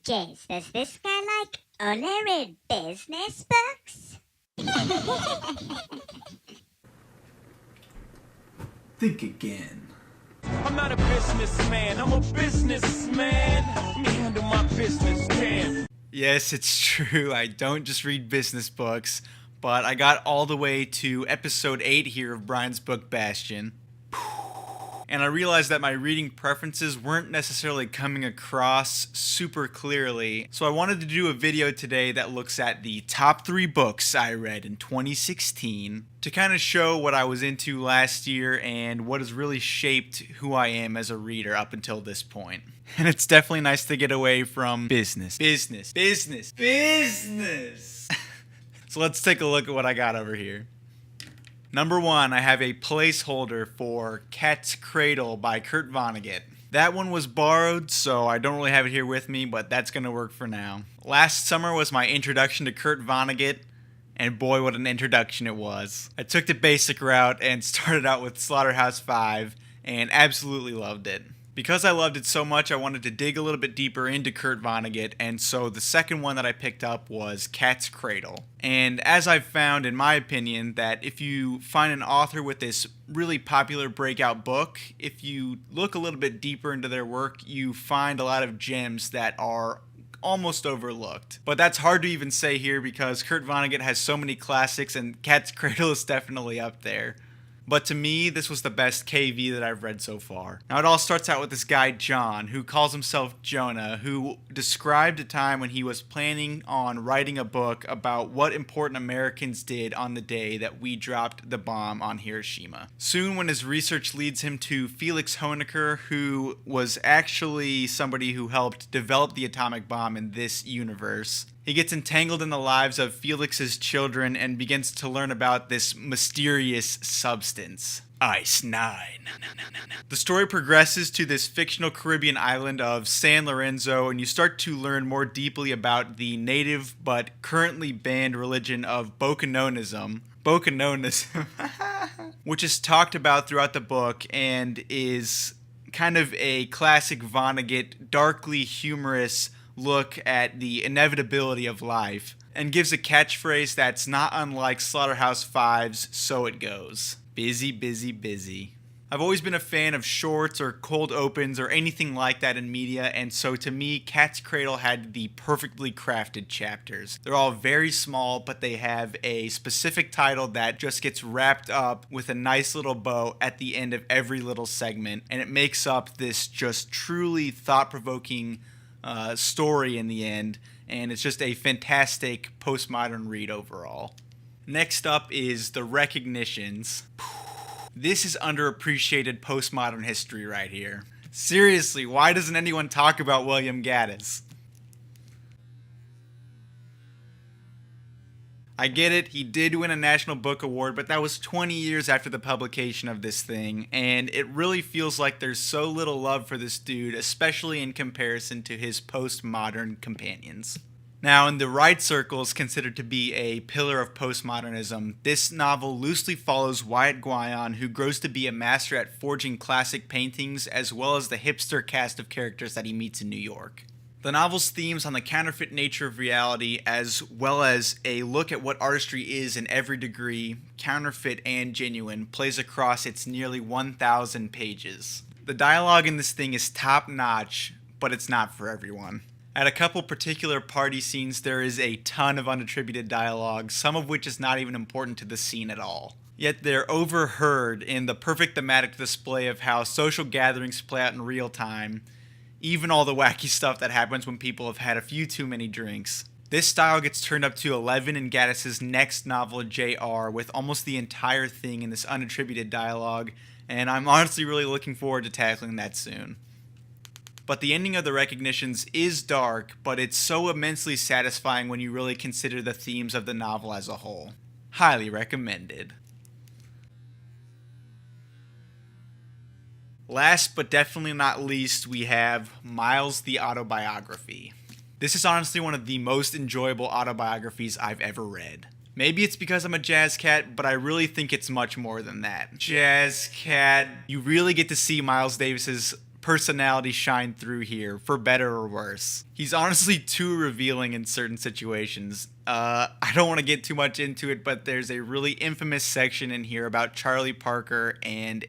Jace, does this guy like only read business books? Think again. I'm not a businessman, I'm a businessman. Let me handle my business, damn. Yes, it's true. I don't just read business books, but I got all the way to episode 8 here of Brian's book Bastion. And I realized that my reading preferences weren't necessarily coming across super clearly, so I wanted to do a video today that looks at the top 3 books I read in 2016 to kind of show what I was into last year and what has really shaped who I am as a reader up until this point. And it's definitely nice to get away from business. So let's take a look at what I got over here. Number 1, I have a placeholder for Cat's Cradle by Kurt Vonnegut. That one was borrowed, so I don't really have it here with me, but that's going to work for now. Last summer was my introduction to Kurt Vonnegut, and boy, what an introduction it was. I took the basic route and started out with Slaughterhouse-Five, and absolutely loved it. Because I loved it so much, I wanted to dig a little bit deeper into Kurt Vonnegut, and so the second one that I picked up was Cat's Cradle. And as I've found, in my opinion, that if you find an author with this really popular breakout book, if you look a little bit deeper into their work, you find a lot of gems that are almost overlooked. But that's hard to even say here because Kurt Vonnegut has so many classics, and Cat's Cradle is definitely up there. But to me, this was the best KV that I've read so far. Now, it all starts out with this guy, John, who calls himself Jonah, who described a time when he was planning on writing a book about what important Americans did on the day that we dropped the bomb on Hiroshima. Soon, when his research leads him to Felix Honecker, who was actually somebody who helped develop the atomic bomb in this universe, he gets entangled in the lives of Felix's children and begins to learn about this mysterious substance, Ice-9. The story progresses to this fictional Caribbean island of San Lorenzo, and you start to learn more deeply about the native but currently banned religion of Bokononism, which is talked about throughout the book and is kind of a classic Vonnegut, darkly humorous look at the inevitability of life, and gives a catchphrase that's not unlike Slaughterhouse-Five's So It Goes. Busy, busy, busy. I've always been a fan of shorts or cold opens or anything like that in media, and so to me, Cat's Cradle had the perfectly crafted chapters. They're all very small, but they have a specific title that just gets wrapped up with a nice little bow at the end of every little segment, and it makes up this just truly thought-provoking story in the end, and it's just a fantastic postmodern read overall. Next up is The Recognitions. This is underappreciated postmodern history right here. Seriously, why doesn't anyone talk about William Gaddis? I get it, he did win a National Book Award, but that was 20 years after the publication of this thing, and it really feels like there's so little love for this dude, especially in comparison to his postmodern companions. Now, in the right circles considered to be a pillar of postmodernism, this novel loosely follows Wyatt Guyon, who grows to be a master at forging classic paintings, as well as the hipster cast of characters that he meets in New York. The novel's themes on the counterfeit nature of reality, as well as a look at what artistry is in every degree, counterfeit and genuine, plays across its nearly 1,000 pages. The dialogue in this thing is top-notch, but it's not for everyone. At a couple particular party scenes, there is a ton of unattributed dialogue, some of which is not even important to the scene at all. Yet they're overheard in the perfect thematic display of how social gatherings play out in real time, even all the wacky stuff that happens when people have had a few too many drinks. This style gets turned up to 11 in Gaddis' next novel, J.R., with almost the entire thing in this unattributed dialogue, and I'm honestly really looking forward to tackling that soon. But the ending of The Recognitions is dark, but it's so immensely satisfying when you really consider the themes of the novel as a whole. Highly recommended. Last but definitely not least, we have Miles the Autobiography. This is honestly one of the most enjoyable autobiographies I've ever read. Maybe it's because I'm a jazz cat, but I really think it's much more than that. Jazz cat. You really get to see Miles Davis's personality shine through here, for better or worse. He's honestly too revealing in certain situations. I don't want to get too much into it, but there's a really infamous section in here about Charlie Parker and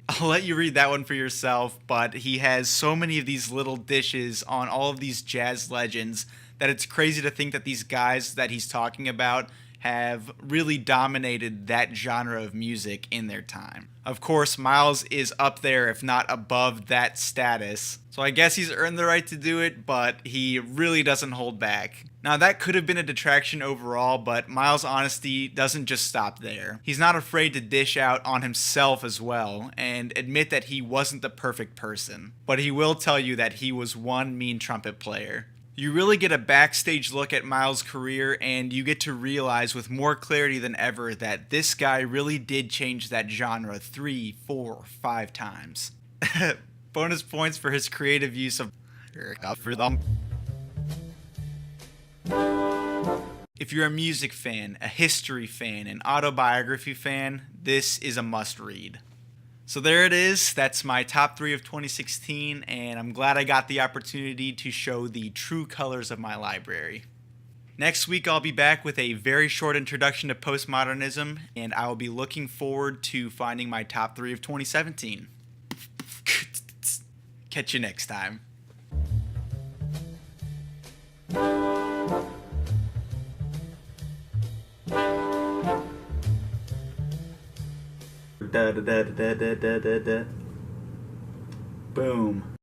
I'll let you read that one for yourself, but he has so many of these little dishes on all of these jazz legends that it's crazy to think that these guys that he's talking about have really dominated that genre of music in their time. Of course, Miles is up there, if not above that status, so I guess he's earned the right to do it, but he really doesn't hold back. Now, that could have been a detraction overall, but Miles' honesty doesn't just stop there. He's not afraid to dish out on himself as well, and admit that he wasn't the perfect person. But he will tell you that he was one mean trumpet player. You really get a backstage look at Miles' career, and you get to realize with more clarity than ever that this guy really did change that genre 3, 4, 5 times. Bonus points for his creative use of If you're a music fan, a history fan, an autobiography fan, this is a must-read. So there it is. That's my top 3 of 2016, and I'm glad I got the opportunity to show the true colors of my library. Next week, I'll be back with a very short introduction to postmodernism, and I will be looking forward to finding my top 3 of 2017. Catch you next time. Boom.